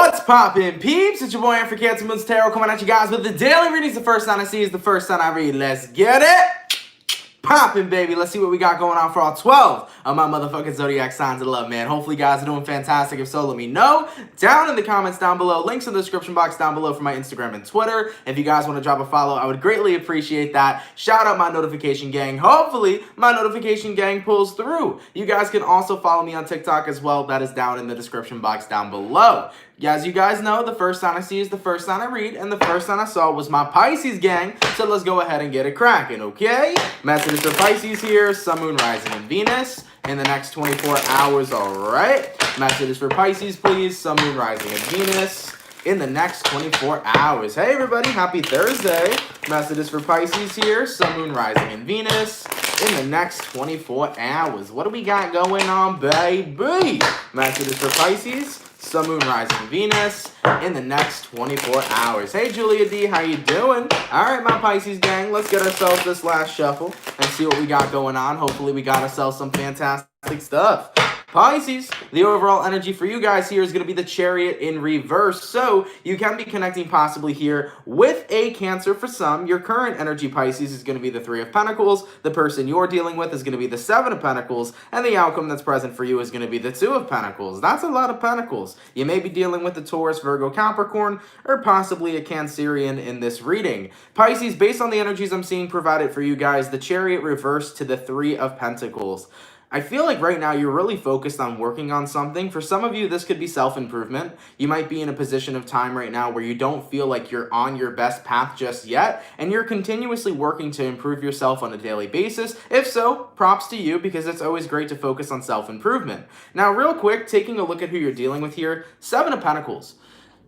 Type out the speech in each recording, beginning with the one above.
What's poppin', peeps? It's your boy for CancerMoonsTarot coming at you guys with the daily readings. The first sign I see is the first sign I read. Let's get it poppin', baby. Let's see what we got going on for all 12 of my motherfucking zodiac signs of love, man. Hopefully, you guys are doing fantastic. If so, let me know down in the comments down below. Links in the description box down below for my Instagram and Twitter. If you guys want to drop a follow, I would greatly appreciate that. Shout out my notification gang. Hopefully, my notification gang pulls through. You guys can also follow me on TikTok as well. That is down in the description box down below. As you guys know, the first sign I see is the first sign I read, and the first sign I saw was my Pisces gang, so let's go ahead and get it cracking, okay? Messages for Pisces here, Sun, Moon, Rising, and Venus in the next 24 hours, all right? Messages for Pisces, please, Sun, Moon, Rising, and Venus in the next 24 hours. Hey, everybody, happy Thursday. Messages for Pisces here, Sun, Moon, Rising, and Venus in the next 24 hours. What do we got going on, baby? Messages for Pisces, Sun, Moon, Rising, Venus in the next 24 hours. Hey, Julia D, how you doing? All right, my Pisces gang, let's get ourselves this last shuffle and see what we got going on. Hopefully, we got ourselves some fantastic stuff. Pisces, the overall energy for you guys here is going to be the Chariot in reverse. So you can be connecting possibly here with a Cancer for some. Your current energy, Pisces, is going to be the Three of Pentacles. The person you're dealing with is going to be the Seven of Pentacles. And the outcome that's present for you is going to be the Two of Pentacles. That's a lot of Pentacles. You may be dealing with the Taurus, Virgo, Capricorn, or possibly a Cancerian in this reading. Pisces, based on the energies I'm seeing provided for you guys, the Chariot reversed to the Three of Pentacles. I feel like right now you're really focused on working on something. For some of you, this could be self-improvement. You might be in a position of time right now where you don't feel like you're on your best path just yet, and you're continuously working to improve yourself on a daily basis. If so, props to you, because it's always great to focus on self-improvement. Now, real quick, taking a look at who you're dealing with here, Seven of Pentacles.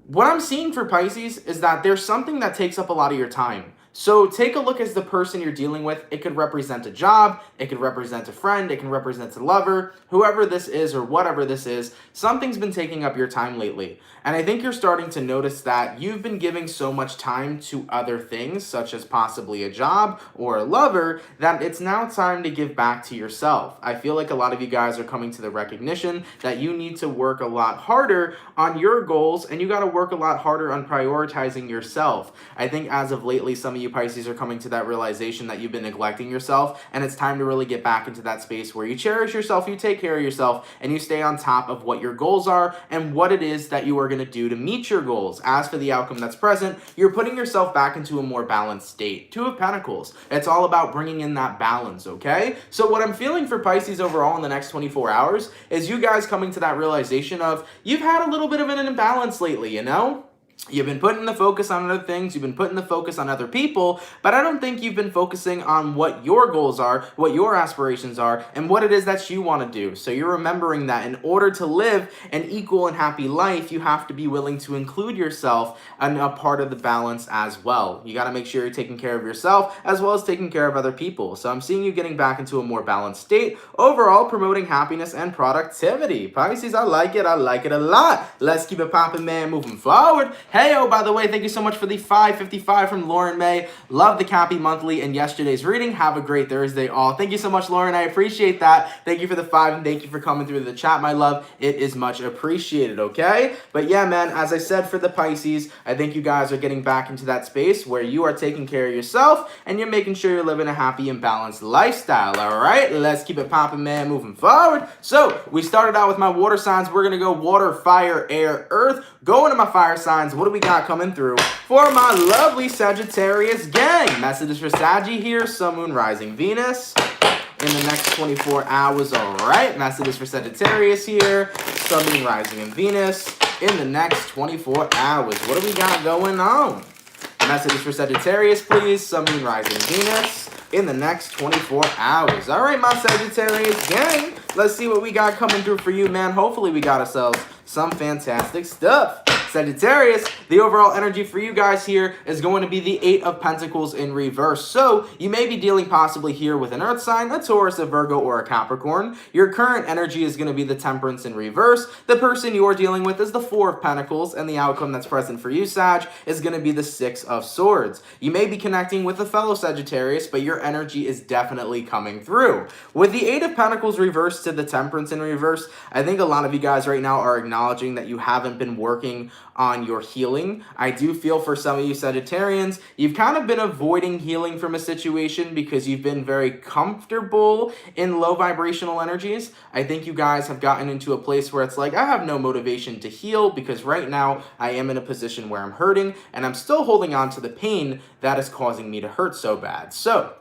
What I'm seeing for Pisces is that there's something that takes up a lot of your time. So take a look as the person you're dealing with. It could represent a job, it could represent a friend, it can represent a lover, whoever this is or whatever this is, something's been taking up your time lately. And I think you're starting to notice that you've been giving so much time to other things, such as possibly a job or a lover, that it's now time to give back to yourself. I feel like a lot of you guys are coming to the recognition that you need to work a lot harder on your goals, and you got to work a lot harder on prioritizing yourself. I think as of lately, some of you Pisces are coming to that realization that you've been neglecting yourself, and it's time to really get back into that space where you cherish yourself, you take care of yourself, and you stay on top of what your goals are and what it is that you are going to do to meet your goals. As for the outcome that's present, you're putting yourself back into a more balanced state. Two of Pentacles. It's all about bringing in that balance, okay? So what I'm feeling for Pisces overall in the next 24 hours is you guys coming to that realization of you've had a little bit of an imbalance lately, you know? You've been putting the focus on other things, you've been putting the focus on other people, but I don't think you've been focusing on what your goals are, what your aspirations are, and what it is that you want to do. So you're remembering that in order to live an equal and happy life, you have to be willing to include yourself in a part of the balance as well. You got to make sure you're taking care of yourself as well as taking care of other people. So I'm seeing you getting back into a more balanced state, overall promoting happiness and productivity. Pisces, I like it a lot. Let's keep it popping, man, moving forward. Hey, oh, by the way, thank you so much for the 555 from Lauren May. Love the Cappy Monthly and yesterday's reading. Have a great Thursday, all. Thank you so much, Lauren. I appreciate that. Thank you for the 5, and thank you for coming through the chat, my love. It is much appreciated, okay? But yeah, man, as I said for the Pisces, I think you guys are getting back into that space where you are taking care of yourself and you're making sure you're living a happy and balanced lifestyle, all right? Let's keep it popping, man, moving forward. So we started out with my water signs. We're going to go water, fire, air, earth. Go into my fire signs. What do we got coming through for my lovely Sagittarius gang? Messages for Saggy here, Sun, Moon, Rising, Venus in the next 24 hours, all right? Messages for Sagittarius here, Sun, Moon, Rising, and Venus in the next 24 hours. What do we got going on? Messages for Sagittarius, please, Sun, Moon, Rising, Venus in the next 24 hours. All right, my Sagittarius gang, let's see what we got coming through for you, man. Hopefully we got ourselves some fantastic stuff. Sagittarius, the overall energy for you guys here is going to be the 8 of Pentacles in reverse. So you may be dealing possibly here with an earth sign, a Taurus, a Virgo, or a Capricorn. Your current energy is going to be the Temperance in reverse. The person you're dealing with is the 4 of Pentacles, and the outcome that's present for you, Sag, is going to be the 6 of Swords. You may be connecting with a fellow Sagittarius, but your energy is definitely coming through. With the 8 of Pentacles reversed to the Temperance in reverse, I think a lot of you guys right now are acknowledging that you haven't been working on your healing. I do feel for some of you Sagittarians, you've kind of been avoiding healing from a situation because you've been very comfortable in low vibrational energies. I think you guys have gotten into a place where it's like, I have no motivation to heal because right now I am in a position where I'm hurting and I'm still holding on to the pain that is causing me to hurt so bad. So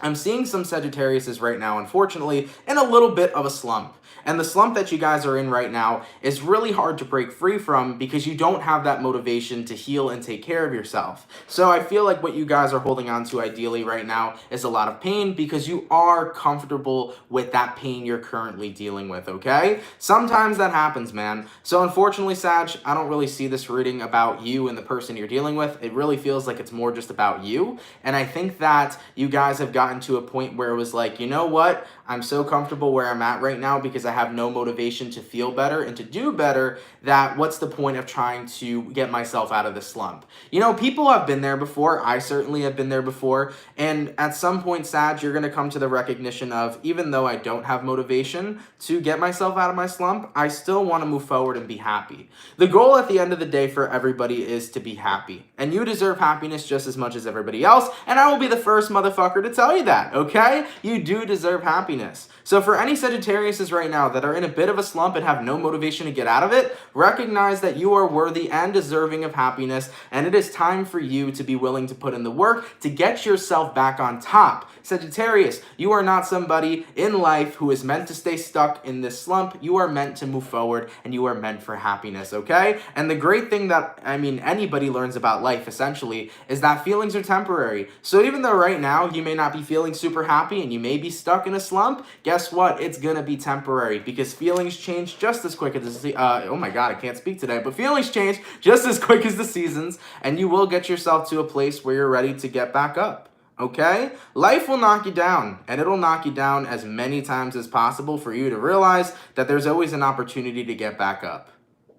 I'm seeing some Sagittariuses right now, unfortunately, in a little bit of a slump. And the slump that you guys are in right now is really hard to break free from because you don't have that motivation to heal and take care of yourself. So I feel like what you guys are holding on to ideally right now is a lot of pain because you are comfortable with that pain you're currently dealing with, okay? Sometimes that happens, man. So unfortunately, Sag, I don't really see this reading about you and the person you're dealing with. It really feels like it's more just about you. And I think that you guys have gotten to a point where it was like, you know what? I'm so comfortable where I'm at right now because I have no motivation to feel better and to do better, that what's the point of trying to get myself out of the slump? You know, people have been there before. I certainly have been there before. And at some point, Sag, you're going to come to the recognition of, even though I don't have motivation to get myself out of my slump, I still want to move forward and be happy. The goal at the end of the day for everybody is to be happy. And you deserve happiness just as much as everybody else. And I will be the first motherfucker to tell you that, okay? You do deserve happiness. So for any Sagittariuses right now that are in a bit of a slump and have no motivation to get out of it, recognize that you are worthy and deserving of happiness, and it is time for you to be willing to put in the work to get yourself back on top. Sagittarius, you are not somebody in life who is meant to stay stuck in this slump. You are meant to move forward, and you are meant for happiness, okay? And the great thing that, anybody learns about life, essentially, is that feelings are temporary. So even though right now you may not be feeling super happy and you may be stuck in a slump, guess what? It's gonna be temporary because feelings change just as quick as oh my god, I can't speak today, but feelings change just as quick as the seasons, and you will get yourself to a place where you're ready to get back up. Okay? Life will knock you down, and it'll knock you down as many times as possible for you to realize that there's always an opportunity to get back up.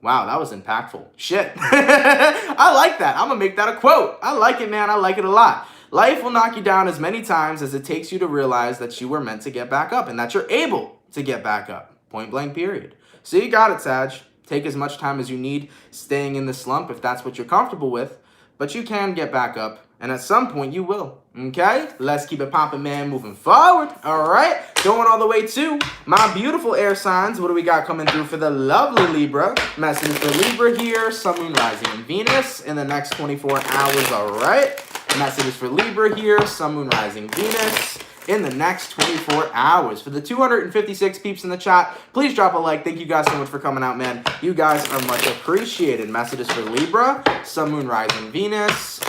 Wow, that was impactful. Shit. I like that. I'm gonna make that a quote. I like it, man. I like it a lot. Life will knock you down as many times as it takes you to realize that you were meant to get back up and that you're able to get back up. Point blank, period. So you got it, Sag. Take as much time as you need staying in the slump if that's what you're comfortable with, but you can get back up, and at some point you will. Okay? Let's keep it popping, man, moving forward. All right? Going all the way to my beautiful air signs. What do we got coming through for the lovely Libra? Messages for Libra here. Sun, Moon, Rising, and Venus in the next 24 hours. All right? Messages for Libra here. Sun, Moon, Rising, Venus in the next 24 hours. For the 256 peeps in the chat, please drop a like. Thank you guys so much for coming out, man. You guys are much appreciated. Messages for Libra. Sun, Moon, Rising, Venus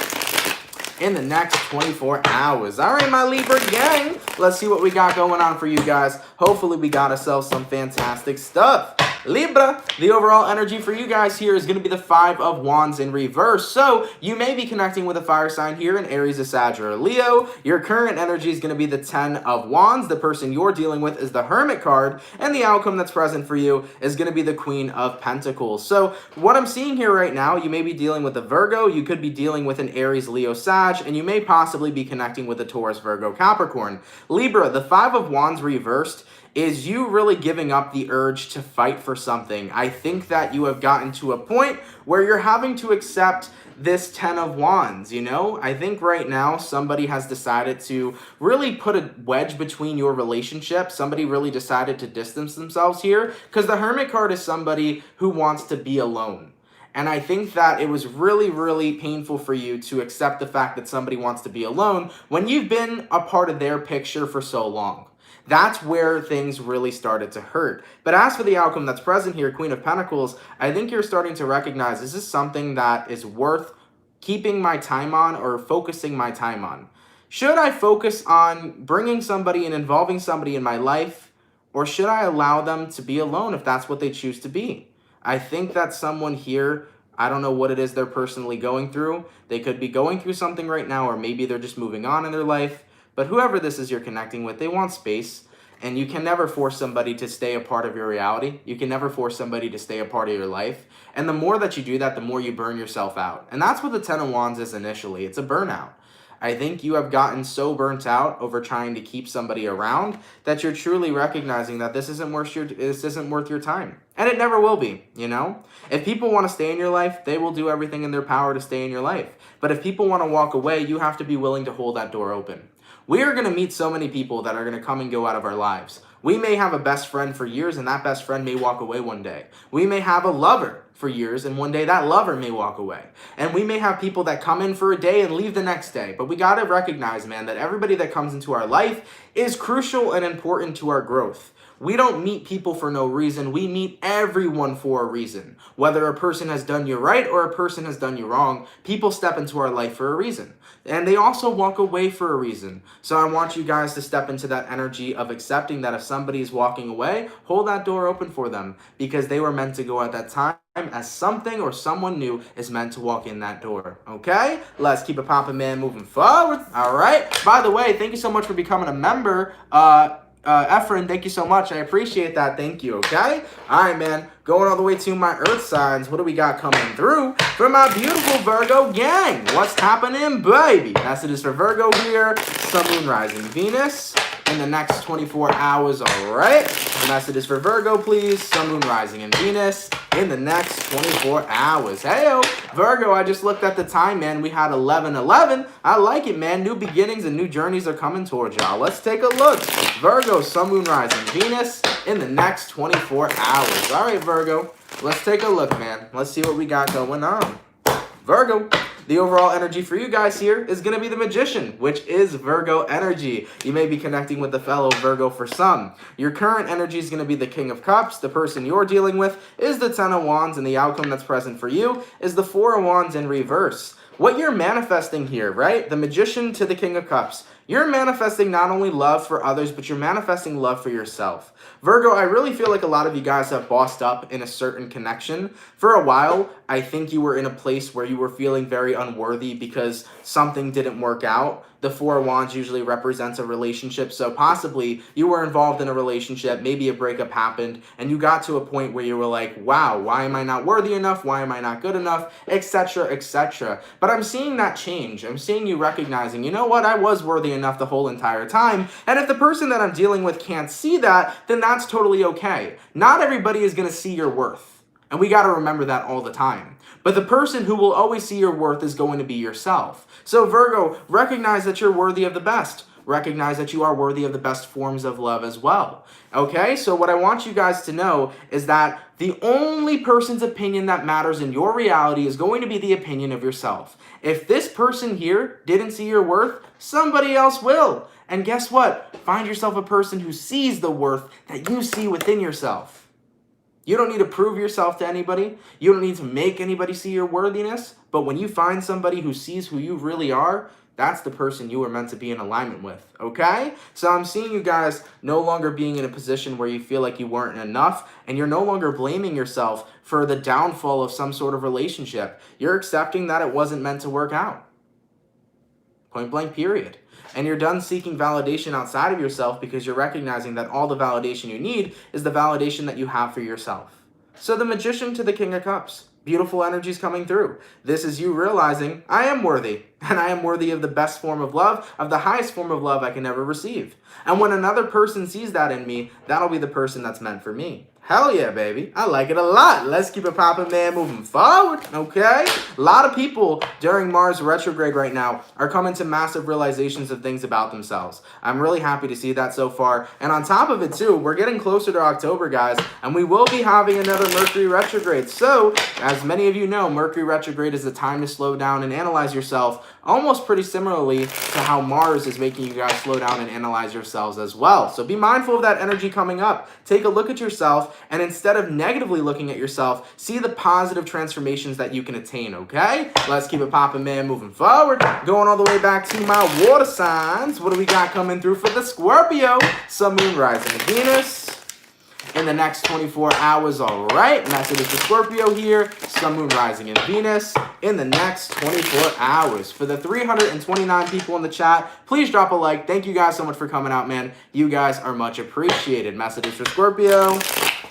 in the next 24 hours. All right, my Libra gang. Let's see what we got going on for you guys. Hopefully, we got ourselves some fantastic stuff. Libra, the overall energy for you guys here is going to be the 5 of Wands in reverse. So you may be connecting with a fire sign here in Aries, a Sag, or a Leo. Your current energy is going to be the 10 of Wands. The person you're dealing with is the Hermit card. And the outcome that's present for you is going to be the Queen of Pentacles. So what I'm seeing here right now, you may be dealing with a Virgo. You could be dealing with an Aries, Leo, Sag. And you may possibly be connecting with a Taurus, Virgo, Capricorn. Libra, the 5 of Wands reversed is you really giving up the urge to fight for something. I think that you have gotten to a point where you're having to accept this 10 of Wands, you know? I think right now somebody has decided to really put a wedge between your relationship. Somebody really decided to distance themselves here because the Hermit card is somebody who wants to be alone. And I think that it was really, really painful for you to accept the fact that somebody wants to be alone when you've been a part of their picture for so long. That's where things really started to hurt. But as for the outcome that's present here, Queen of Pentacles, I think you're starting to recognize this is something that is worth keeping my time on or focusing my time on. Should I focus on bringing somebody and involving somebody in my life, or should I allow them to be alone if that's what they choose to be? I think that someone here, I don't know what it is they're personally going through. They could be going through something right now, or maybe they're just moving on in their life. But whoever this is you're connecting with, they want space. And you can never force somebody to stay a part of your reality. You can never force somebody to stay a part of your life. And the more that you do that, the more you burn yourself out. And that's what the 10 of Wands is initially. It's a burnout. I think you have gotten so burnt out over trying to keep somebody around that you're truly recognizing that this isn't worth your time. And it never will be, you know? If people want to stay in your life, they will do everything in their power to stay in your life. But if people want to walk away, you have to be willing to hold that door open. We are going to meet so many people that are going to come and go out of our lives. We may have a best friend for years, and that best friend may walk away one day. We may have a lover for years, and one day that lover may walk away. And we may have people that come in for a day and leave the next day. But we got to recognize, man, that everybody that comes into our life is crucial and important to our growth. We don't meet people for no reason. We meet everyone for a reason. Whether a person has done you right or a person has done you wrong, people step into our life for a reason. And they also walk away for a reason. So I want you guys to step into that energy of accepting that if somebody is walking away, hold that door open for them, because they were meant to go at that time, as something or someone new is meant to walk in that door. Okay? Let's keep it poppin', man, moving forward. All right. By the way, thank you so much for becoming a member. Efren, thank you so much. I appreciate that. Thank you, okay? All right, man. Going all the way to my earth signs. What do we got coming through for my beautiful Virgo gang? What's happening, baby? Messages for Virgo here. Sun, Moon, Rising, Venus in the next 24 hours, all right? The messages for Virgo, please. Sun, Moon, Rising, and Venus in the next 24 hours. Hey-o, Virgo, I just looked at the time, man. We had 11:11. I like it, man. New beginnings and new journeys are coming towards y'all. Let's take a look. Virgo, Sun, Moon, Rising, Venus in the next 24 hours. All right, Virgo, let's take a look, man. Let's see what we got going on. Virgo, the overall energy for you guys here is going to be the Magician, which is Virgo energy. You may be connecting with the fellow Virgo for some. Your current energy is going to be the King of Cups. The person you're dealing with is the Ten of Wands, and the outcome that's present for you is the Four of Wands in reverse. What you're manifesting here, right? The Magician to the King of Cups. You're manifesting not only love for others, but you're manifesting love for yourself. Virgo, I really feel like a lot of you guys have bossed up in a certain connection. For a while, I think you were in a place where you were feeling very unworthy because something didn't work out. The Four of Wands usually represents a relationship, so possibly you were involved in a relationship, maybe a breakup happened, and you got to a point where you were like, wow, why am I not worthy enough? Why am I not good enough? Etc., etc. But I'm seeing that change. I'm seeing you recognizing, you know what, I was worthy enough the whole entire time, and if the person that I'm dealing with can't see that, then that's totally okay. Not everybody is going to see your worth, and we got to remember that all the time. But the person who will always see your worth is going to be yourself. So Virgo, recognize that you're worthy of the best. Recognize that you are worthy of the best forms of love as well. Okay, so what I want you guys to know is that the only person's opinion that matters in your reality is going to be the opinion of yourself. If this person here didn't see your worth, somebody else will. And guess what? Find yourself a person who sees the worth that you see within yourself. You don't need to prove yourself to anybody. You don't need to make anybody see your worthiness. But when you find somebody who sees who you really are, that's the person you were meant to be in alignment with, okay? So I'm seeing you guys no longer being in a position where you feel like you weren't enough, and you're no longer blaming yourself for the downfall of some sort of relationship. You're accepting that it wasn't meant to work out. Point blank, period. And you're done seeking validation outside of yourself because you're recognizing that all the validation you need is the validation that you have for yourself. So the Magician to the King of Cups. Beautiful energies coming through. This is you realizing, I am worthy, and I am worthy of the best form of love, of the highest form of love I can ever receive. And when another person sees that in me, that'll be the person that's meant for me. Hell yeah, baby. I like it a lot. Let's keep it poppin', man, moving forward, okay? A lot of people during Mars retrograde right now are coming to massive realizations of things about themselves. I'm really happy to see that so far. And on top of it, too, we're getting closer to October, guys, and we will be having another Mercury retrograde. So, as many of you know, Mercury retrograde is the time to slow down and analyze yourself, almost pretty similarly to how Mars is making you guys slow down and analyze yourselves as well. So be mindful of that energy coming up. Take a look at yourself, and instead of negatively looking at yourself, see the positive transformations that you can attain, okay? Let's keep it poppin', man, moving forward. Going all the way back to my water signs. What do we got coming through for the Scorpio? Sun, Moon, Rising, and Venus in the next 24 hours, all right? Message for Scorpio here. Sun, Moon, Rising, and Venus in the next 24 hours. For the 329 people in the chat, please drop a like. Thank you guys so much for coming out, man. You guys are much appreciated. Messages for Scorpio.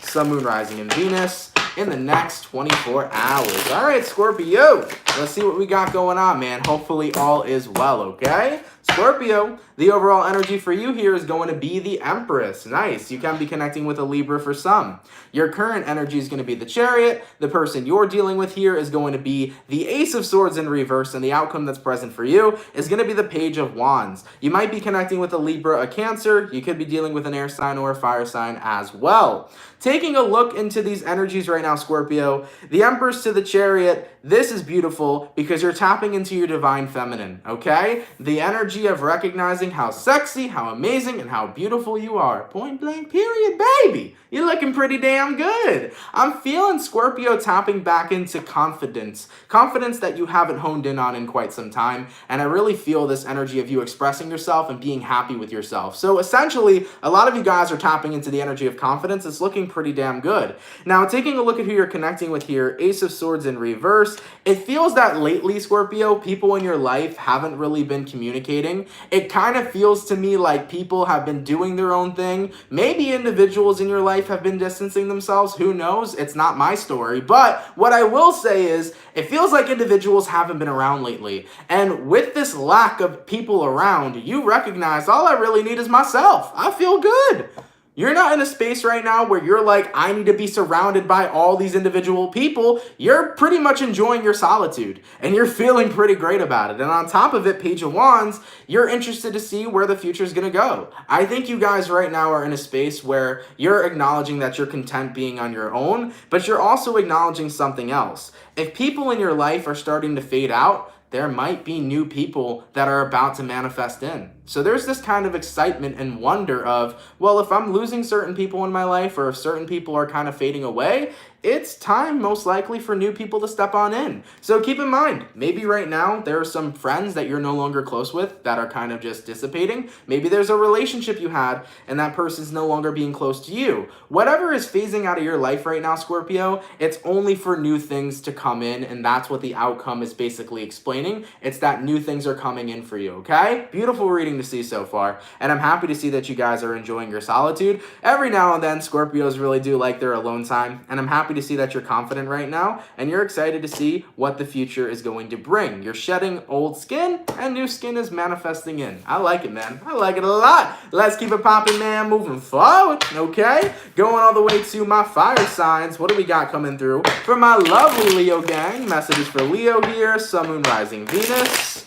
Sun, Moon, Rising, and Venus in the next 24 hours. All right, Scorpio, let's see what we got going on, man. Hopefully all is well, okay? Scorpio, the overall energy for you here is going to be the Empress. Nice. You can be connecting with a Libra for some. Your current energy is going to be the Chariot. The person you're dealing with here is going to be the Ace of Swords in reverse, and the outcome that's present for you is going to be the Page of Wands. You might be connecting with a Libra, a Cancer. You could be dealing with an air sign or a fire sign as well. Taking a look into these energies right now, Scorpio, the Empress to the Chariot, this is beautiful because you're tapping into your divine feminine, okay? The energy of recognizing how sexy, how amazing, and how beautiful you are. Point blank period, baby. You're looking pretty damn good. I'm feeling Scorpio tapping back into confidence. Confidence that you haven't honed in on in quite some time. And I really feel this energy of you expressing yourself and being happy with yourself. So essentially, a lot of you guys are tapping into the energy of confidence. It's looking pretty damn good. Now, taking a look at who you're connecting with here, Ace of Swords in reverse, it feels that lately, Scorpio, people in your life haven't really been communicating. It kind of feels to me like people have been doing their own thing. Maybe individuals in your life have been distancing themselves. Who knows? It's not my story. But what I will say is, it feels like individuals haven't been around lately. And with this lack of people around, you recognize all I really need is myself. I feel good. You're not in a space right now where you're like, I need to be surrounded by all these individual people. You're pretty much enjoying your solitude and you're feeling pretty great about it. And on top of it, Page of Wands, you're interested to see where the future is going to go. I think you guys right now are in a space where you're acknowledging that you're content being on your own, but you're also acknowledging something else. If people in your life are starting to fade out, there might be new people that are about to manifest in. So there's this kind of excitement and wonder of, well, if I'm losing certain people in my life or if certain people are kind of fading away, it's time most likely for new people to step on in. So keep in mind, maybe right now there are some friends that you're no longer close with that are kind of just dissipating. Maybe there's a relationship you had and that person's no longer being close to you. Whatever is phasing out of your life right now, Scorpio, it's only for new things to come in, and that's what the outcome is basically explaining. It's that new things are coming in for you, okay? Beautiful reading to see so far, and I'm happy to see that you guys are enjoying your solitude. Every now and then, Scorpios really do like their alone time, and I'm happy to see that you're confident right now, and you're excited to see what the future is going to bring. You're shedding old skin, and new skin is manifesting in. I like it, man. I like it a lot. Let's keep it popping, man, moving forward, okay? Going all the way to my fire signs. What do we got coming through for my lovely Leo gang? Messages for Leo here. Sun, Moon, Rising, Venus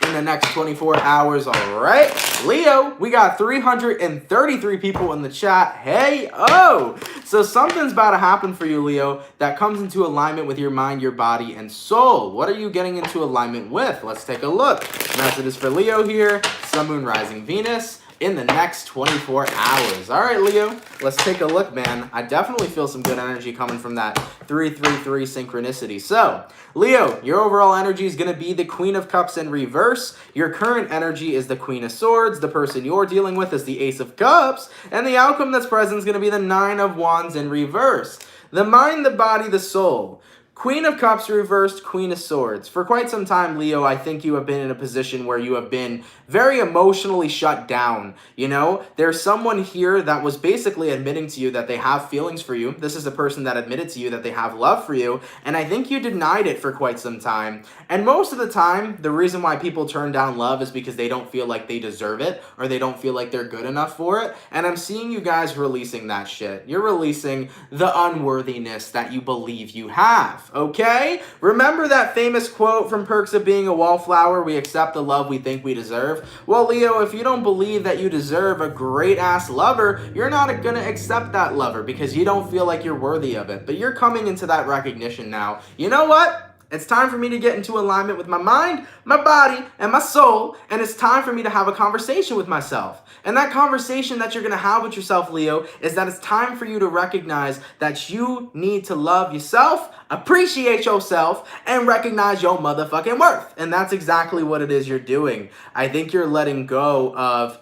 in the next 24 hours. All right, Leo, we got 333 people in the chat. Hey, oh, so something's about to happen for you, Leo, that comes into alignment with your mind, your body, and soul. What are you getting into alignment with? Let's take a look. Messages for Leo here. Sun, Moon, Rising, Venus in the next 24 hours. All right, Leo, let's take a look, man. I definitely feel some good energy coming from that 333 synchronicity. So, Leo, your overall energy is going to be the Queen of Cups in reverse. Your current energy is the Queen of Swords. The person you're dealing with is the Ace of Cups. And the outcome that's present is going to be the Nine of Wands in reverse. The mind, the body, the soul. Queen of Cups reversed, Queen of Swords. For quite some time, Leo, I think you have been in a position where you have been very emotionally shut down. You know, there's someone here that was basically admitting to you that they have feelings for you. This is a person that admitted to you that they have love for you. And I think you denied it for quite some time. And most of the time, the reason why people turn down love is because they don't feel like they deserve it or they don't feel like they're good enough for it. And I'm seeing you guys releasing that shit. You're releasing the unworthiness that you believe you have. Okay? Remember that famous quote from Perks of Being a Wallflower, we accept the love we think we deserve? Well, Leo, if you don't believe that you deserve a great-ass lover, you're not going to accept that lover because you don't feel like you're worthy of it. But you're coming into that recognition now. You know what? It's time for me to get into alignment with my mind, my body, and my soul, and it's time for me to have a conversation with myself. And that conversation that you're going to have with yourself, Leo, is that it's time for you to recognize that you need to love yourself, appreciate yourself, and recognize your motherfucking worth. And that's exactly what it is you're doing. I think you're letting go of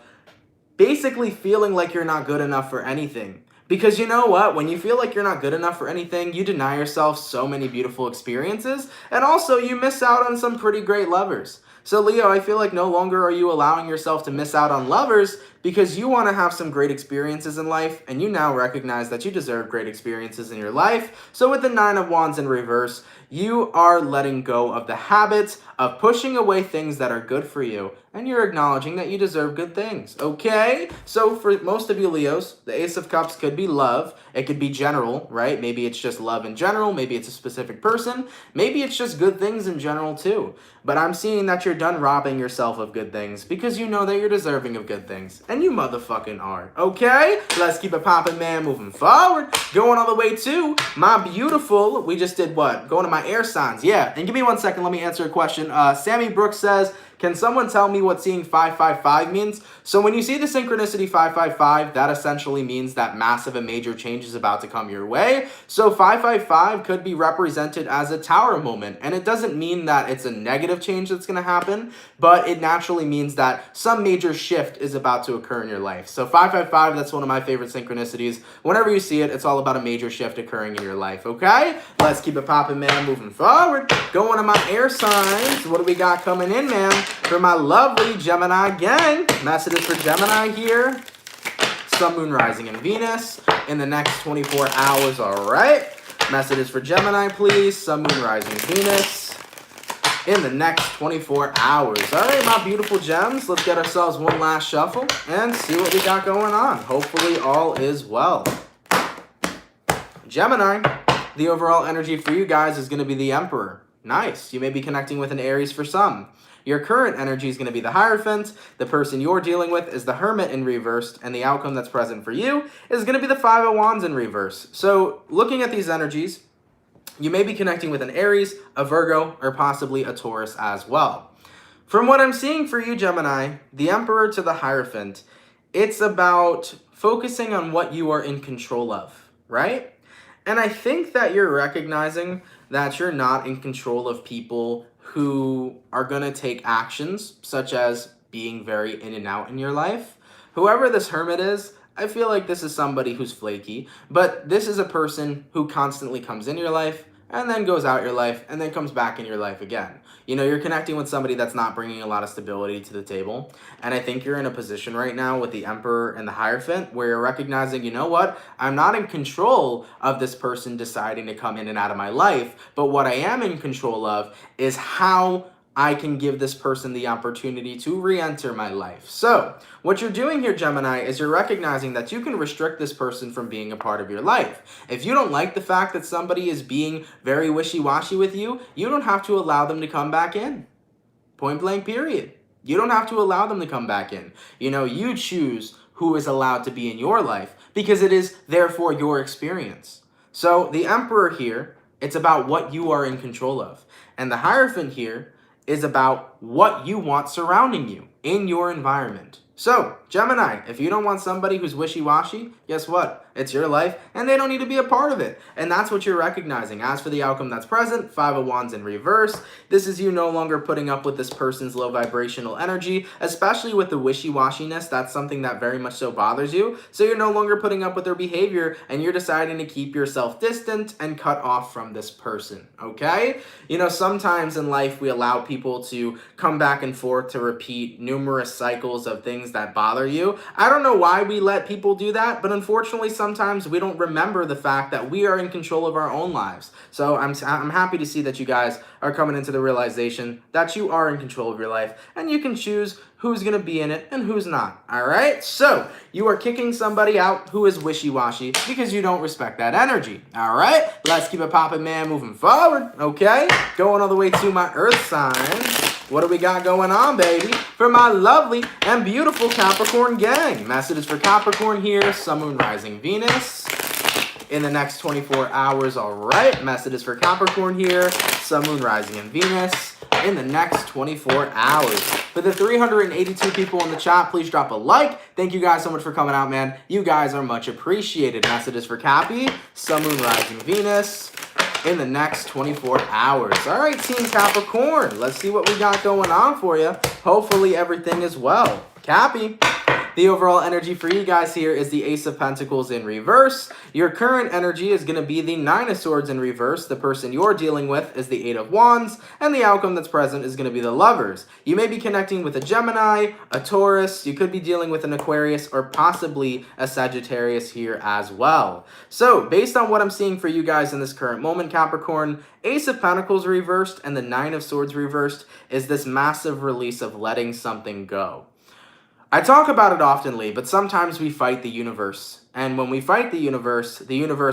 basically feeling like you're not good enough for anything. Because you know what? When you feel like you're not good enough for anything, you deny yourself so many beautiful experiences, and also you miss out on some pretty great lovers. So Leo, I feel like no longer are you allowing yourself to miss out on lovers because you want to have some great experiences in life, and you now recognize that you deserve great experiences in your life. So with the Nine of Wands in reverse, you are letting go of the habits of pushing away things that are good for you, and you're acknowledging that you deserve good things, okay? So for most of you Leos, the Ace of Cups could be love. It could be general, right? Maybe it's just love in general. Maybe it's a specific person. Maybe it's just good things in general too. But I'm seeing that you're done robbing yourself of good things because you know that you're deserving of good things. And you motherfucking are, okay? Let's keep it popping, man, moving forward. Going all the way to my beautiful, we just did what? Going to my air signs, yeah. And give me 1 second, let me answer a question. Sammy Brooks says, can someone tell me what seeing 555 means? So when you see the synchronicity 555, that essentially means that massive and major change is about to come your way. So 555 could be represented as a tower moment. And it doesn't mean that it's a negative change that's going to happen, but it naturally means that some major shift is about to occur in your life. So 555, that's one of my favorite synchronicities. Whenever you see it, it's all about a major shift occurring in your life, okay? Let's keep it popping, man, moving forward. Going to my air signs. What do we got coming in, man? For my lovely Gemini gang, messages for Gemini here. Sun, Moon, Rising, and Venus in the next 24 hours, all right? Messages for Gemini, please. Sun, Moon, Rising, Venus in the next 24 hours. All right, my beautiful gems, let's get ourselves one last shuffle and see what we got going on. Hopefully all is well. Gemini, the overall energy for you guys is going to be the Emperor. Nice. You may be connecting with an Aries for some. Your current energy is going to be the Hierophant. The person you're dealing with is the Hermit in reverse. And the outcome that's present for you is going to be the Five of Wands in reverse. So looking at these energies, you may be connecting with an Aries, a Virgo, or possibly a Taurus as well. From what I'm seeing for you, Gemini, the Emperor to the Hierophant, it's about focusing on what you are in control of, right? And I think that you're recognizing that you're not in control of people who are going to take actions, such as being very in and out in your life. Whoever this Hermit is, I feel like this is somebody who's flaky, but this is a person who constantly comes in your life and then goes out your life and then comes back in your life again. You know, you're connecting with somebody that's not bringing a lot of stability to the table. And I think you're in a position right now with the Emperor and the Hierophant where you're recognizing, you know what, I'm not in control of this person deciding to come in and out of my life, but what I am in control of is how I can give this person the opportunity to re-enter my life. So what you're doing here, Gemini, is you're recognizing that you can restrict this person from being a part of your life. If you don't like the fact that somebody is being very wishy-washy with you, you don't have to allow them to come back in. Point blank, period. You don't have to allow them to come back in. You know, you choose who is allowed to be in your life because it is therefore your experience. So the Emperor here, it's about what you are in control of. And the Hierophant here is about what you want surrounding you in your environment. So, Gemini, if you don't want somebody who's wishy-washy, guess what? It's your life, and they don't need to be a part of it. And that's what you're recognizing. As for the outcome that's present, Five of Wands in reverse, this is you no longer putting up with this person's low vibrational energy, especially with the wishy-washiness. That's something that very much so bothers you. So you're no longer putting up with their behavior, and you're deciding to keep yourself distant and cut off from this person, okay? You know, sometimes in life, we allow people to come back and forth to repeat numerous cycles of things that bother you. I don't know why we let people do that, but unfortunately, sometimes we don't remember the fact that we are in control of our own lives. So I'm happy to see that you guys are coming into the realization that you are in control of your life and you can choose who's going to be in it and who's not. All right? So you are kicking somebody out who is wishy-washy because you don't respect that energy. All right? Let's keep it popping, man, moving forward. Okay? Going all the way to my earth signs. What do we got going on, baby? For my lovely and beautiful Capricorn gang. Messages for Capricorn here. Sun, Moon, Rising, Venus in the next 24 hours. All right. Messages for Capricorn here. Sun, Moon, Rising, and Venus in the next 24 hours. For the 382 people in the chat, please drop a like. Thank you guys so much for coming out, man. You guys are much appreciated. Messages for Cappy. Sun, Moon, Rising, Venus in the next 24 hours. All right, Team Capricorn, let's see what we got going on for you. Hopefully everything is well. Cappy, The overall energy for you guys here is the Ace of Pentacles in reverse. Your current energy is going to be the Nine of Swords in reverse. The person you're dealing with is the Eight of Wands. And the outcome that's present is going to be the Lovers. You may be connecting with a Gemini, a Taurus. You could be dealing with an Aquarius or possibly a Sagittarius here as well. So, based on what I'm seeing for you guys in this current moment, Capricorn, Ace of Pentacles reversed and the Nine of Swords reversed is this massive release of letting something go. I talk about it oftenly, but sometimes we fight the universe. And when we fight the universe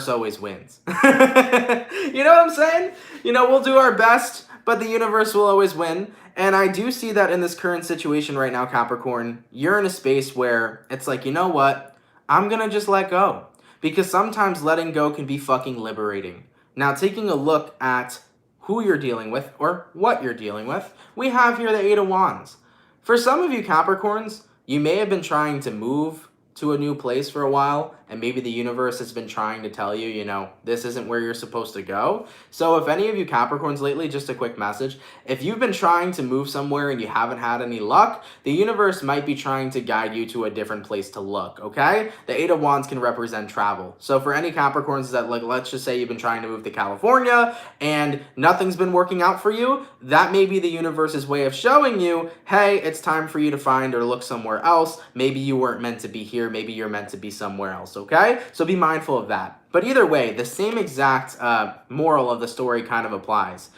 always wins. You know what I'm saying? You know, we'll do our best, but the universe will always win. And I do see that in this current situation right now, Capricorn, you're in a space where it's like, you know what? I'm going to just let go. Because sometimes letting go can be fucking liberating. Now, taking a look at who you're dealing with or what you're dealing with, we have here the Eight of Wands. For some of you Capricorns, you may have been trying to move to a new place for a while, and maybe the universe has been trying to tell you, you know, this isn't where you're supposed to go. So if any of you Capricorns lately, just a quick message, if you've been trying to move somewhere and you haven't had any luck, the universe might be trying to guide you to a different place to look, okay? The Eight of Wands can represent travel. So for any Capricorns that, like, let's just say you've been trying to move to California and nothing's been working out for you, that may be the universe's way of showing you, hey, it's time for you to find or look somewhere else. Maybe you weren't meant to be here. Maybe you're meant to be somewhere else, okay? So be mindful of that. But either way, the same exact moral of the story kind of applies.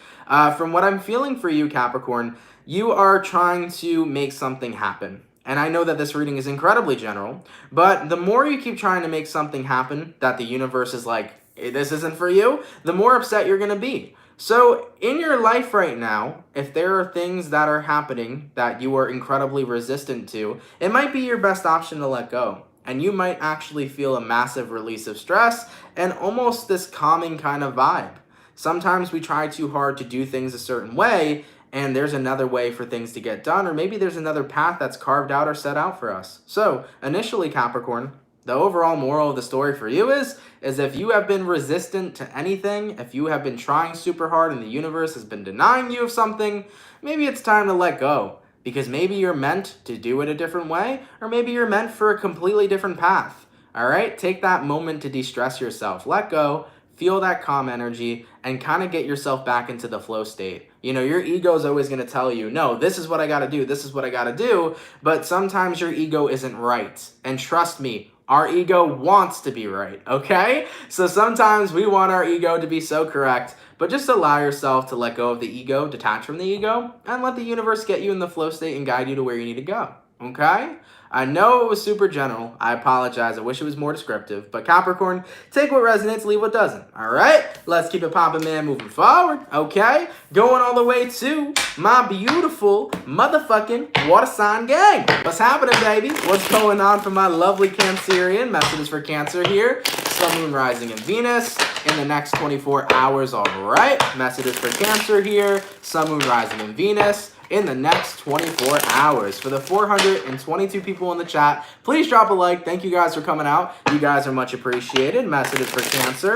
From what I'm feeling for you, Capricorn, you are trying to make something happen. And I know that this reading is incredibly general, but the more you keep trying to make something happen that the universe is like, this isn't for you, the more upset you're going to be. So in your life right now, if there are things that are happening that you are incredibly resistant to, it might be your best option to let go. And you might actually feel a massive release of stress and almost this calming kind of vibe. Sometimes we try too hard to do things a certain way, and there's another way for things to get done, or maybe there's another path that's carved out or set out for us. So initially, Capricorn, the overall moral of the story for you is if you have been resistant to anything, if you have been trying super hard and the universe has been denying you of something, maybe it's time to let go. Because maybe you're meant to do it a different way, or maybe you're meant for a completely different path. All right? Take that moment to de-stress yourself. Let go, feel that calm energy, and kind of get yourself back into the flow state. You know, your ego is always going to tell you, no, this is what I got to do, this is what I got to do, but sometimes your ego isn't right. And trust me, our ego wants to be right, okay? So sometimes we want our ego to be so correct, but just allow yourself to let go of the ego, detach from the ego, and let the universe get you in the flow state and guide you to where you need to go, okay? I know it was super general. I apologize. I wish it was more descriptive. But Capricorn, take what resonates, leave what doesn't. All right? Let's keep it popping, man, moving forward. Okay? Going all the way to my beautiful motherfucking water sign gang. What's happening, baby? What's going on for my lovely Cancerian? Messages for Cancer here. Sun, Moon, Rising, and Venus in the next 24 hours. All right? Messages for Cancer here. Sun, Moon, Rising, and Venus in the next 24 hours. For the 422 people in the chat, please drop a like. Thank you guys for coming out. You guys are much appreciated. Messages for Cancer.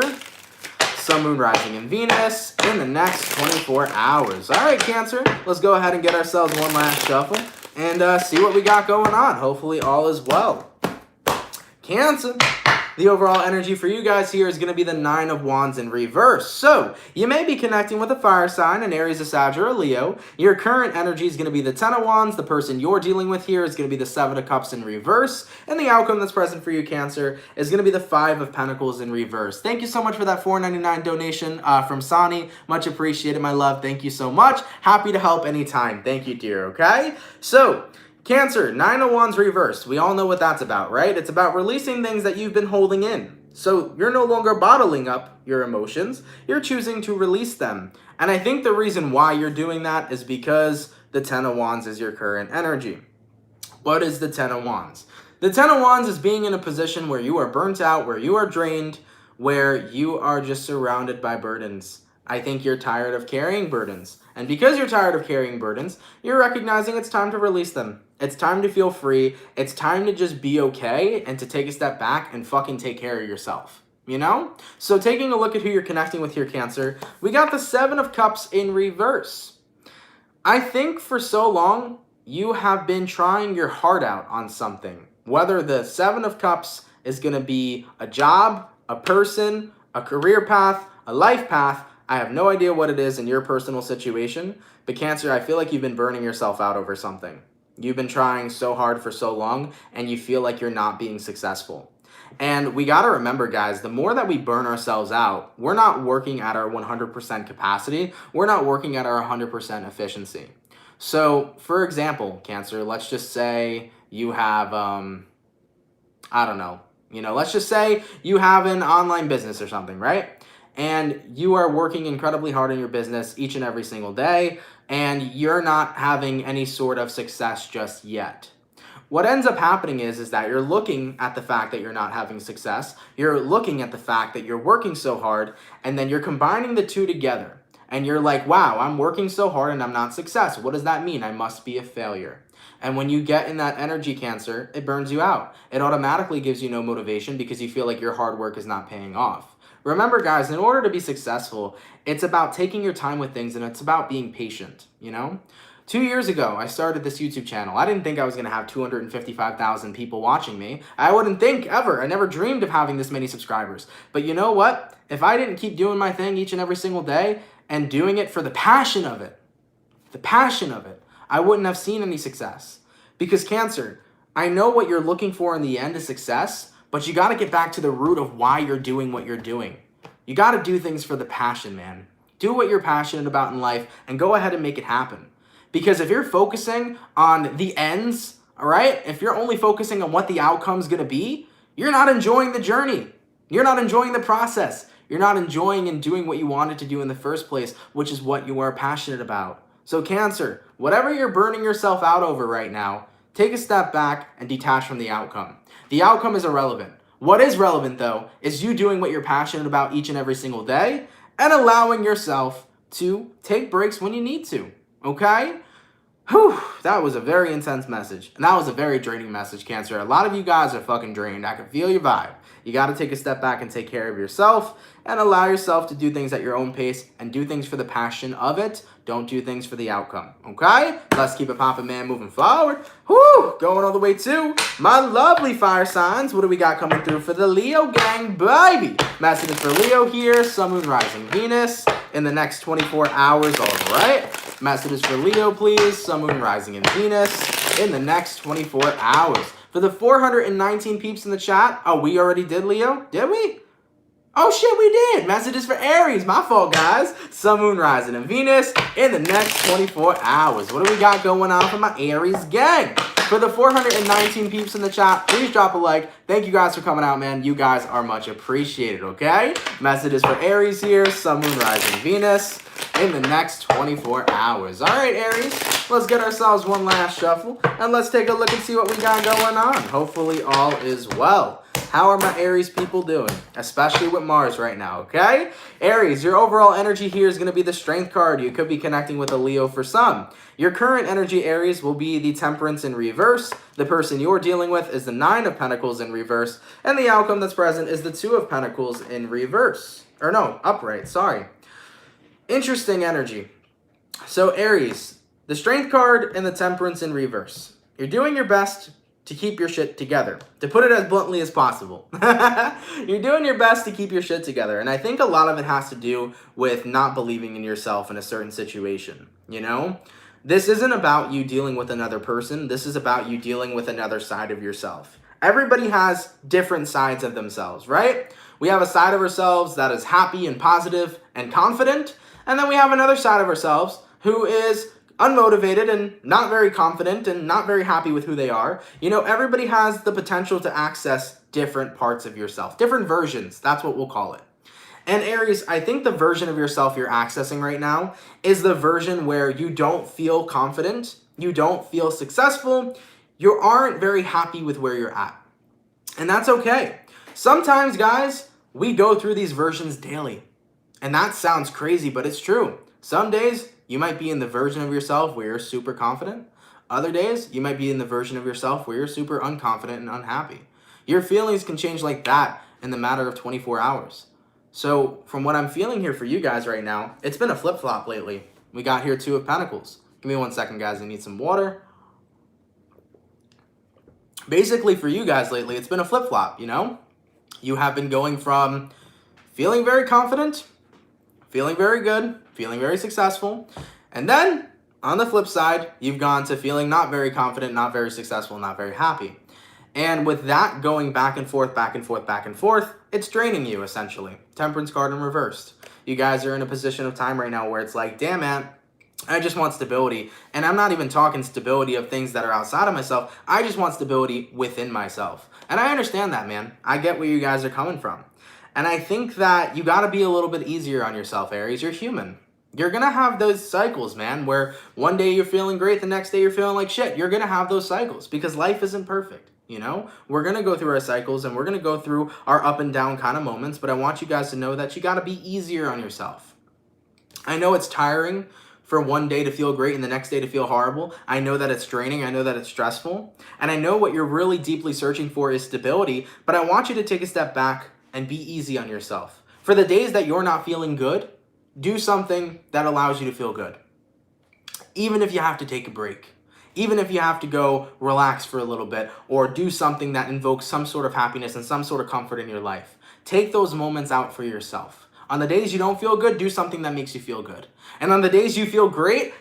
Sun, Moon, Rising, and Venus in the next 24 hours. All right, Cancer, let's go ahead and get ourselves one last shuffle and see what we got going on. Hopefully all is well. Cancer. The overall energy for you guys here is going to be the Nine of Wands in reverse. So, you may be connecting with a fire sign, an Aries, a Sag, or a Leo. Your current energy is going to be the Ten of Wands. The person you're dealing with here is going to be the Seven of Cups in reverse. And the outcome that's present for you, Cancer, is going to be the Five of Pentacles in reverse. Thank you so much for that $4.99 donation from Sani. Much appreciated, my love. Thank you so much. Happy to help anytime. Thank you, dear, okay? So, Cancer, Nine of Wands reversed. We all know what that's about, right? It's about releasing things that you've been holding in. So you're no longer bottling up your emotions. You're choosing to release them. And I think the reason why you're doing that is because the Ten of Wands is your current energy. What is the Ten of Wands? The Ten of Wands is being in a position where you are burnt out, where you are drained, where you are just surrounded by burdens. I think you're tired of carrying burdens. And because you're tired of carrying burdens, you're recognizing it's time to release them. It's time to feel free. It's time to just be okay and to take a step back and fucking take care of yourself. You know? So taking a look at who you're connecting with here, Cancer, we got the Seven of Cups in reverse. I think for so long, you have been trying your heart out on something. Whether the Seven of Cups is going to be a job, a person, a career path, a life path, I have no idea what it is in your personal situation. But Cancer, I feel like you've been burning yourself out over something. You've been trying so hard for so long, and you feel like you're not being successful. And we got to remember, guys, the more that we burn ourselves out, we're not working at our 100% capacity. We're not working at our 100% efficiency. So, for example, Cancer, let's just say you have, I don't know, let's just say you have an online business or something, right? And you are working incredibly hard in your business each and every single day, and you're not having any sort of success just yet. What ends up happening is that you're looking at the fact that you're not having success, you're looking at the fact that you're working so hard, and then you're combining the two together. And you're like, wow, I'm working so hard and I'm not successful. What does that mean? I must be a failure. And when you get in that energy, Cancer, it burns you out. It automatically gives you no motivation because you feel like your hard work is not paying off. Remember, guys, in order to be successful, it's about taking your time with things and it's about being patient, 2 years ago, I started this YouTube channel. I didn't think I was going to have 255,000 people watching me. I wouldn't think ever. I never dreamed of having this many subscribers. But you know what? If I didn't keep doing my thing each and every single day and doing it for the passion of it, I wouldn't have seen any success. Because Cancer, I know what you're looking for in the end is success, but you got to get back to the root of why you're doing what you're doing. You got to do things for the passion, man. Do what you're passionate about in life and go ahead and make it happen. Because if you're focusing on the ends, all right, if you're only focusing on what the outcome's going to be, you're not enjoying the journey. You're not enjoying the process. You're not enjoying and doing what you wanted to do in the first place, which is what you are passionate about. So Cancer, whatever you're burning yourself out over right now, take a step back and detach from the outcome. The outcome is irrelevant. What is relevant, though, is you doing what you're passionate about each and every single day and allowing yourself to take breaks when you need to. Okay? Whew, that was a very intense message. And that was a very draining message, Cancer. A lot of you guys are fucking drained. I can feel your vibe. You got to take a step back and take care of yourself and allow yourself to do things at your own pace and do things for the passion of it. Don't do things for the outcome, okay? Let's keep it poppin', man, moving forward. Whew, going all the way to my lovely fire signs. What do we got coming through for the Leo gang, baby? Messages for Leo here, Sun, Moon, Rising, Venus in the next 24 hours, all right? Messages for Leo, please, Sun, Moon, Rising, and Venus in the next 24 hours. For the 419 peeps in the chat, oh, we already did Leo? Did we? Oh shit, we did. Messages for Aries. My fault, guys. Sun, Moon, Rising, and Venus in the next 24 hours. What do we got going on for my Aries gang? For the 419 peeps in the chat, please drop a like. Thank you guys for coming out, man. You guys are much appreciated, okay? Messages for Aries here. Sun, Moon, Rising, Venus in the next 24 hours. All right, Aries, let's get ourselves one last shuffle, and let's take a look and see what we got going on. Hopefully all is well. How are my Aries people doing? Especially with Mars right now, okay? Aries, your overall energy here is going to be the Strength card. You could be connecting with a Leo for some. Your current energy, Aries, will be the Temperance in reverse. The person you're dealing with is the Nine of Pentacles in reverse. And the outcome that's present is the Two of Pentacles in reverse. Or no, upright, sorry. Interesting energy. So Aries, the Strength card and the Temperance in reverse. You're doing your best to keep your shit together, to put it as bluntly as possible. You're doing your best to keep your shit together. And I think a lot of it has to do with not believing in yourself in a certain situation, This isn't about you dealing with another person. This is about you dealing with another side of yourself. Everybody has different sides of themselves, right? We have a side of ourselves that is happy and positive and confident. And then we have another side of ourselves who is unmotivated and not very confident and not very happy with who they are. Everybody has the potential to access different parts of yourself, different versions. That's what we'll call it. And Aries, I think the version of yourself you're accessing right now is the version where you don't feel confident, you don't feel successful, you aren't very happy with where you're at. And that's okay. Sometimes, guys, we go through these versions daily. And that sounds crazy, but it's true. Some days, you might be in the version of yourself where you're super confident. Other days, you might be in the version of yourself where you're super unconfident and unhappy. Your feelings can change like that in the matter of 24 hours. So from what I'm feeling here for you guys right now, it's been a flip-flop lately. We got here Two of Pentacles. Give me 1 second, guys. I need some water. basically for you guys lately, it's been a flip-flop, you know? You have been going from feeling very confident, feeling very good, feeling very successful, and then on the flip side, you've gone to feeling not very confident, not very successful, not very happy. And with that going back and forth, back and forth, back and forth, it's draining you, essentially. Temperance card in reversed. You guys are in a position of time right now where it's like, damn, man, I just want stability. And I'm not even talking stability of things that are outside of myself. I just want stability within myself. And I understand that, man. I get where you guys are coming from. And I think that you got to be a little bit easier on yourself, Aries. You're human. You're going to have those cycles, man, where one day you're feeling great, the next day you're feeling like shit. You're going to have those cycles because life isn't perfect. You know, we're going to go through our cycles and we're going to go through our up and down kind of moments. But I want you guys to know that you got to be easier on yourself. I know it's tiring for one day to feel great and the next day to feel horrible. I know that it's draining. I know that it's stressful. And I know what you're really deeply searching for is stability. But I want you to take a step back and be easy on yourself. For the days that you're not feeling good, do something that allows you to feel good. Even if you have to take a break. Even if you have to go relax for a little bit or do something that invokes some sort of happiness and some sort of comfort in your life. Take those moments out for yourself. On the days you don't feel good, do something that makes you feel good. And on the days you feel great,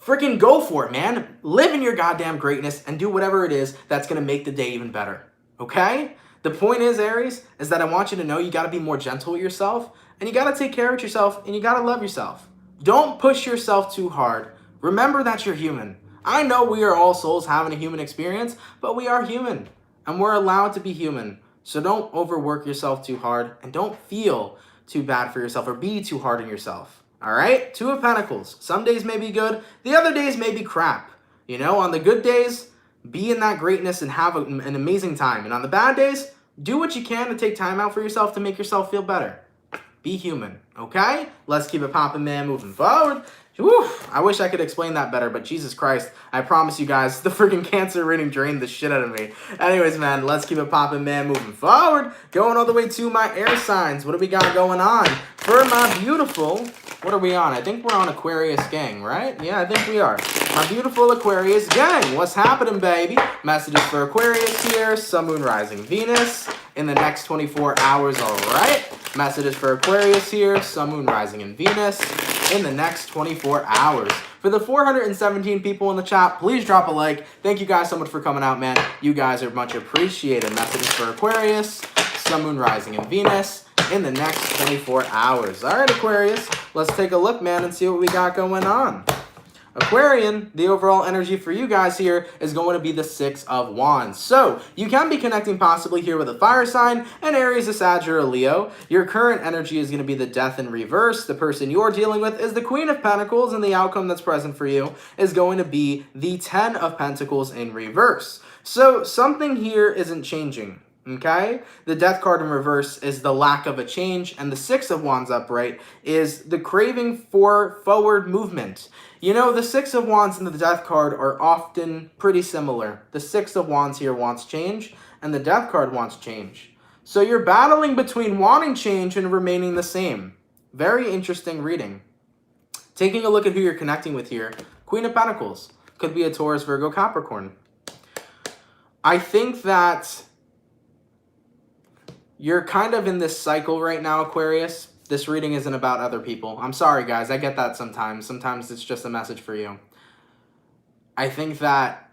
freaking go for it, man. Live in your goddamn greatness and do whatever it is that's going to make the day even better. Okay? The point is, Aries, is that I want you to know you got to be more gentle with yourself and you got to take care of yourself and you got to love yourself. Don't push yourself too hard. Remember that you're human. I know we are all souls having a human experience, but we are human and we're allowed to be human. So don't overwork yourself too hard and don't feel too bad for yourself or be too hard on yourself. All right? Two of Pentacles. Some days may be good. The other days may be crap. You know, on the good days, be in that greatness and have an amazing time. And on the bad days, do what you can to take time out for yourself to make yourself feel better. Be human, okay? Let's keep it poppin', man, moving forward. Whew, I wish I could explain that better, but Jesus Christ, I promise you guys, the freaking Cancer reading drained the shit out of me. Anyways, man, let's keep it poppin', man, moving forward. Going all the way to my air signs. What do we got going on? For my beautiful, what are we on? I think we're on Aquarius gang, right? Yeah, I think we are. My beautiful Aquarius gang. What's happening, baby? Messages for Aquarius here. Sun, Moon, Rising, Venus in the next 24 hours, all right? Messages for Aquarius here. Sun, Moon, Rising, and Venus in the next 24 hours. For the 417 people in the chat, please drop a like. Thank you guys so much for coming out, man. You guys are much appreciated. Messages for Aquarius, Sun, Moon, Rising, and Venus in the next 24 hours. All right, Aquarius, let's take a look, man, and see what we got going on. Aquarian, the overall energy for you guys here is going to be the Six of Wands. So, you can be connecting possibly here with a fire sign, an Aries, a Sag, or a Leo. Your current energy is going to be the Death in reverse. The person you're dealing with is the Queen of Pentacles, and the outcome that's present for you is going to be the Ten of Pentacles in reverse. So, something here isn't changing. Okay? The Death card in reverse is the lack of a change, and the Six of Wands upright is the craving for forward movement. You know, the Six of Wands and the Death card are often pretty similar. The Six of Wands here wants change, and the Death card wants change. So you're battling between wanting change and remaining the same. Very interesting reading. Taking a look at who you're connecting with here, Queen of Pentacles. Could be a Taurus, Virgo, Capricorn. I think that you're kind of in this cycle right now, Aquarius. This reading isn't about other people. I'm sorry, guys. I get that sometimes. Sometimes it's just a message for you. I think that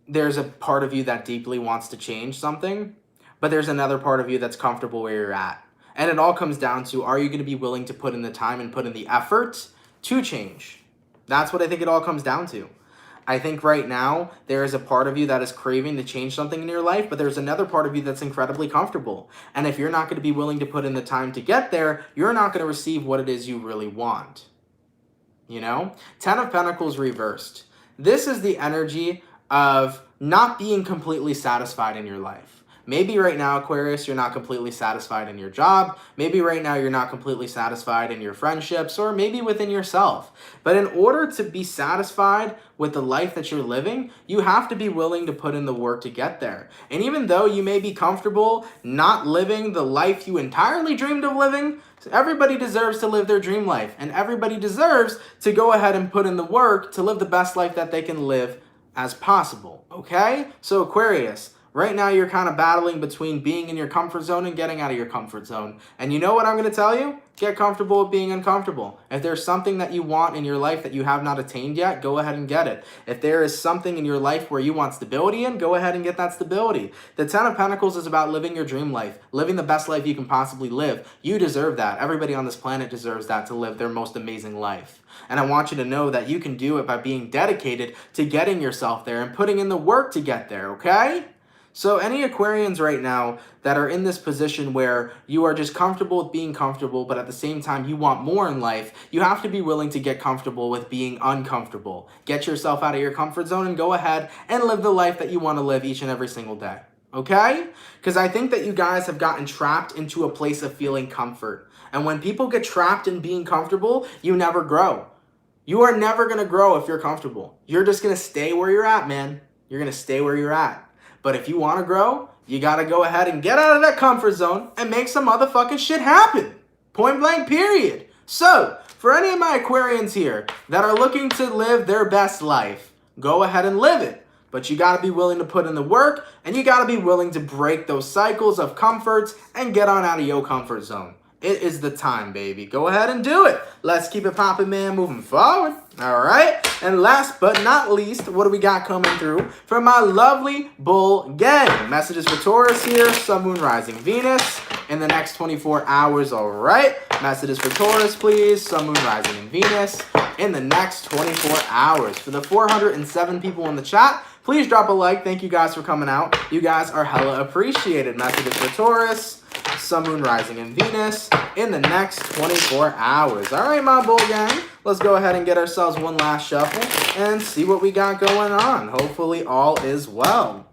there's a part of you that deeply wants to change something, but there's another part of you that's comfortable where you're at. And it all comes down to, are you going to be willing to put in the time and put in the effort to change? That's what I think it all comes down to. I think right now, there is a part of you that is craving to change something in your life, but there's another part of you that's incredibly comfortable. And if you're not going to be willing to put in the time to get there, you're not going to receive what it is you really want. You know? Ten of Pentacles reversed. This is the energy of not being completely satisfied in your life. Maybe right now, Aquarius, you're not completely satisfied in your job. Maybe right now you're not completely satisfied in your friendships, or maybe within yourself. But in order to be satisfied with the life that you're living, you have to be willing to put in the work to get there. And even though you may be comfortable not living the life you entirely dreamed of living, everybody deserves to live their dream life. And everybody deserves to go ahead and put in the work to live the best life that they can live as possible. Okay? So Aquarius, Right now, you're kind of battling between being in your comfort zone and getting out of your comfort zone. And you know what I'm going to tell you? Get comfortable with being uncomfortable. If there's something that you want in your life that you have not attained yet, go ahead and get it. If there is something in your life where you want stability in, go ahead and get that stability. The Ten of Pentacles is about living your dream life, living the best life you can possibly live. You deserve that. Everybody on this planet deserves that, to live their most amazing life. And I want you to know that you can do it by being dedicated to getting yourself there and putting in the work to get there, okay? So any Aquarians right now that are in this position where you are just comfortable with being comfortable, but at the same time you want more in life, you have to be willing to get comfortable with being uncomfortable. Get yourself out of your comfort zone and go ahead and live the life that you want to live each and every single day. Okay? Because I think that you guys have gotten trapped into a place of feeling comfort. And when people get trapped in being comfortable, you never grow. You are never going to grow if you're comfortable. You're just going to stay where you're at, man. You're going to stay where you're at. But if you want to grow, you got to go ahead and get out of that comfort zone and make some motherfucking shit happen. Point blank, period. So, for any of my Aquarians here that are looking to live their best life, go ahead and live it. But you got to be willing to put in the work, and you got to be willing to break those cycles of comforts and get on out of your comfort zone. It is the time, baby. Go ahead and do it. Let's keep it popping, man, moving forward. All right. And last but not least, what do we got coming through for my lovely bull gang? Messages for Taurus here, Sun, Moon, Rising, Venus in the next 24 hours. All right. Messages for Taurus, please. Sun, Moon, Rising, and Venus in the next 24 hours. For the 407 people in the chat, please drop a like. Thank you guys for coming out. You guys are hella appreciated. Messages for Taurus, Sun, Moon, Rising, and Venus in the next 24 hours. All right, my bull gang. Let's go ahead and get ourselves one last shuffle and see what we got going on. Hopefully all is well.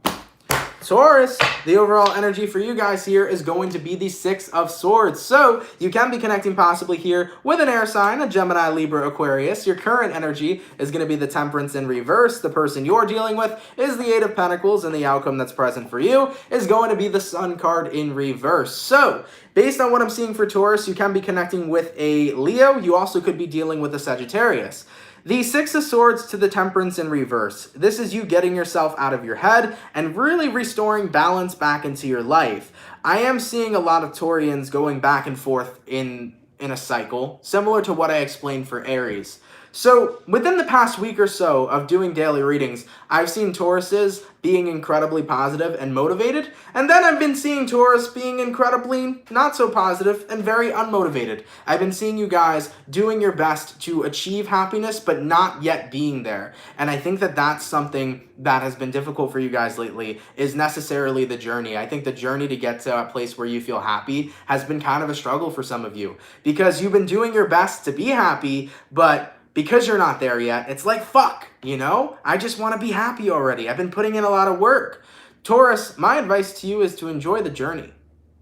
Taurus, the overall energy for you guys here is going to be the Six of Swords. So you can be connecting possibly here with an air sign, a Gemini, Libra, Aquarius. Your current energy is going to be the Temperance in reverse. The person you're dealing with is the Eight of Pentacles, and the outcome that's present for you is going to be the Sun card in reverse. So based on what I'm seeing for Taurus, you can be connecting with a Leo. You also could be dealing with a Sagittarius. The Six of Swords to the Temperance in reverse. This is you getting yourself out of your head and really restoring balance back into your life. I am seeing a lot of Taurians going back and forth in a cycle, similar to what I explained for Aries. So within the past week or so of doing daily readings, I've seen Tauruses being incredibly positive and motivated, and then I've been seeing Taurus being incredibly not so positive and very unmotivated. I've been seeing you guys doing your best to achieve happiness, but not yet being there. And I think that that's something that has been difficult for you guys lately, is necessarily the journey. I think the journey to get to a place where you feel happy has been kind of a struggle for some of you, because you've been doing your best to be happy, but because you're not there yet, it's like, fuck, you know? I just want to be happy already. I've been putting in a lot of work. Taurus, my advice to you is to enjoy the journey,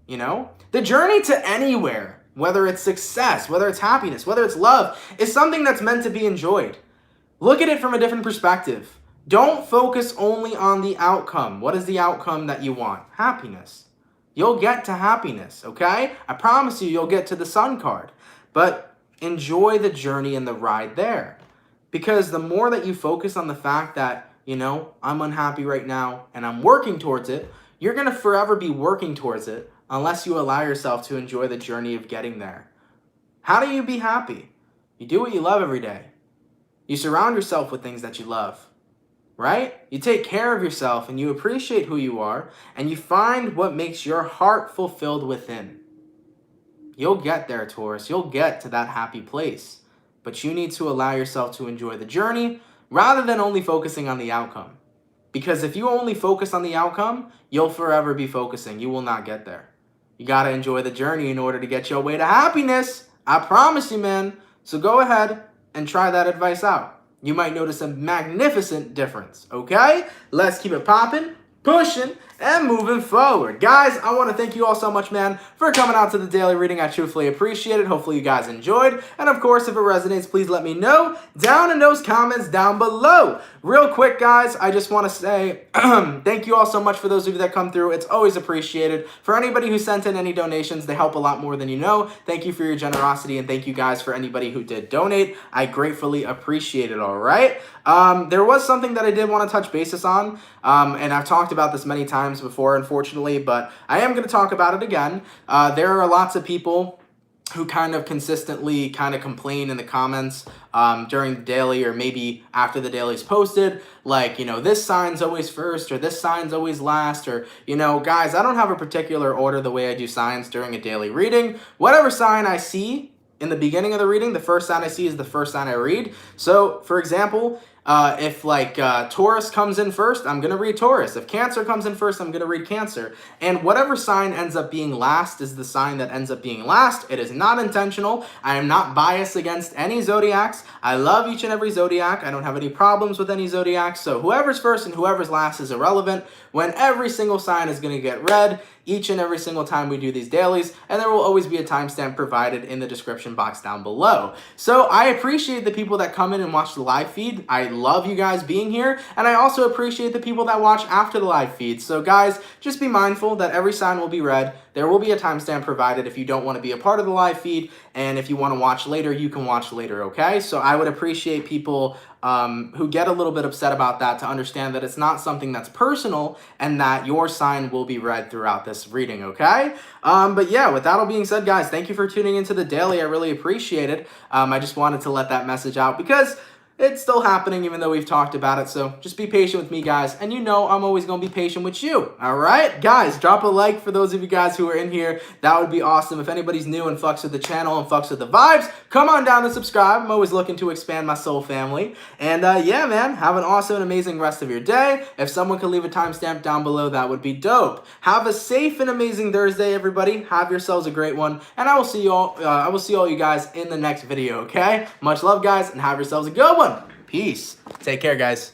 you know? The journey to anywhere, whether it's success, whether it's happiness, whether it's love, is something that's meant to be enjoyed. Look at it from a different perspective. Don't focus only on the outcome. What is the outcome that you want? Happiness. You'll get to happiness, okay? I promise you, you'll get to the Sun card. But enjoy the journey and the ride there. Because the more that you focus on the fact that, you know, I'm unhappy right now and I'm working towards it, you're going to forever be working towards it unless you allow yourself to enjoy the journey of getting there. How do you be happy? You do what you love every day. You surround yourself with things that you love, right? You take care of yourself and you appreciate who you are, and you find what makes your heart fulfilled within. You'll get there, Taurus. You'll get to that happy place. But you need to allow yourself to enjoy the journey rather than only focusing on the outcome. Because if you only focus on the outcome, you'll forever be focusing. You will not get there. You got to enjoy the journey in order to get your way to happiness. I promise you, man. So go ahead and try that advice out. You might notice a magnificent difference, okay? Let's keep it popping, pushing, and moving forward. Guys, I want to thank you all so much, man, for coming out to the daily reading. I truthfully appreciate it. Hopefully you guys enjoyed. And of course, if it resonates, please let me know down in those comments down below. Real quick, guys, I just want to say thank you all so much for those of you that come through. It's always appreciated. For anybody who sent in any donations, they help a lot more than you know. Thank you for your generosity, and thank you guys for anybody who did donate. I gratefully appreciate it, all right? There was something that I did want to touch basis on, and I've talked about this many times before, unfortunately, but I am going to talk about it again. There are lots of people who kind of consistently kind of complain in the comments during the daily, or maybe after the daily's posted, like, you know, this sign's always first, or this sign's always last, or, you know, guys, I don't have a particular order the way I do signs during a daily reading. Whatever sign I see in the beginning of the reading, the first sign I see is the first sign I read. So, for example, if like Taurus comes in first, I'm going to read Taurus. If Cancer comes in first, I'm going to read Cancer. And whatever sign ends up being last is the sign that ends up being last. It is not intentional. I am not biased against any zodiacs. I love each and every zodiac. I don't have any problems with any zodiac. So whoever's first and whoever's last is irrelevant when every single sign is going to get read each and every single time we do these dailies, and there will always be a timestamp provided in the description box down below. So I appreciate the people that come in and watch the live feed. I love you guys being here, and I also appreciate the people that watch after the live feed. So guys, just be mindful that every sign will be read. There will be a timestamp provided if you don't want to be a part of the live feed, and if you want to watch later, you can watch later, okay? So I would appreciate people who get a little bit upset about that to understand that it's not something that's personal and that your sign will be read throughout this reading, okay? But yeah, with that all being said, guys, thank you for tuning into the daily. I really appreciate it. I just wanted to let that message out because it's still happening even though we've talked about it. So just be patient with me, guys. And you know I'm always going to be patient with you. All right? Guys, drop a like for those of you guys who are in here. That would be awesome. If anybody's new and fucks with the channel and fucks with the vibes, come on down and subscribe. I'm always looking to expand my soul family. And yeah, man, have an awesome and amazing rest of your day. If someone could leave a timestamp down below, that would be dope. Have a safe and amazing Thursday, everybody. Have yourselves a great one. And I will see you all you guys in the next video, okay? Much love, guys, and have yourselves a good one. Peace. Take care, guys.